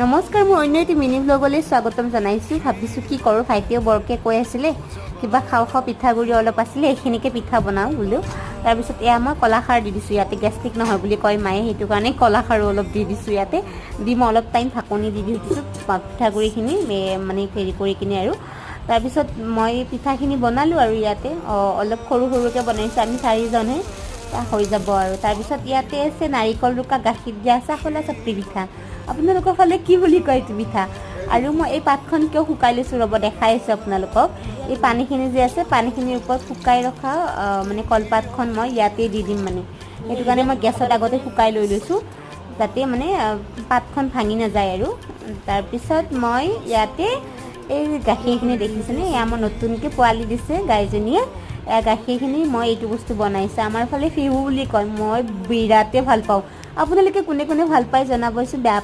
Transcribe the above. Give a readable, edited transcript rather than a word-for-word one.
নমস্কাৰ, মোৰ অন্য এটি মিনি ব্লগলৈ স্বাগতম জনাইছোঁ। ভাবিছোঁ কি কৰোঁ, ভাইটিও বৰকৈ কৈ আছিলে কিবা খাওঁ পিঠাগুড়ি অলপ আছিলে, এইখিনিকে পিঠা বনাওঁ বোলো। তাৰপিছত এয়া মই কলাখাৰ দি দিছোঁ ইয়াতে, গেষ্ট্ৰিক নহয় বুলি কয় মায়ে, সেইটো কাৰণে কলাখাৰো অলপ দি দিছোঁ ইয়াতে। দি মই অলপ টাইম ঢাকনি দি দিছোঁ পিঠাগুড়িখিনি মানে হেৰি কৰি কিনে আৰু। তাৰপিছত মই পিঠাখিনি বনালোঁ আৰু ইয়াতে অলপ সৰু সৰুকৈ বনাইছোঁ, আমি 4জনহে হৈ যাব আৰু। তাৰপিছত ইয়াতে আছে নাৰিকল ৰুকা, গাখীৰ দিয়া চাহলা চাপৰি পিঠা। আপোনালোকৰ ফালে কি বুলি কয় এইটো পিঠা? আৰু মই এই পাতখন কিয় শুকাই লৈছোঁ ৰ'ব, দেখাই আছোঁ আপোনালোকক। এই পানীখিনি যে আছে, পানীখিনিৰ ওপৰত শুকাই ৰখা মানে কলপাতখন মই ইয়াতে দি দিম মানে, সেইটো কাৰণে মই গেছত আগতে শুকাই লৈ লৈছোঁ যাতে মানে পাতখন ভাঙি নাযায় আৰু। তাৰপিছত মই ইয়াতে এই গাখীৰখিনি দেখিছেনে, এয়া মই নতুনকৈ পোৱালি দিছে গাইজনীয়ে, গাখীৰখিনি মই এইটো বস্তু বনাইছোঁ। আমাৰ ফালে ফিহু বুলি কয়, মই বিৰাটেই ভাল পাওঁ। আপোনালোকে কোনে কোনে ভাল পায় জনাবচোন। বেয়া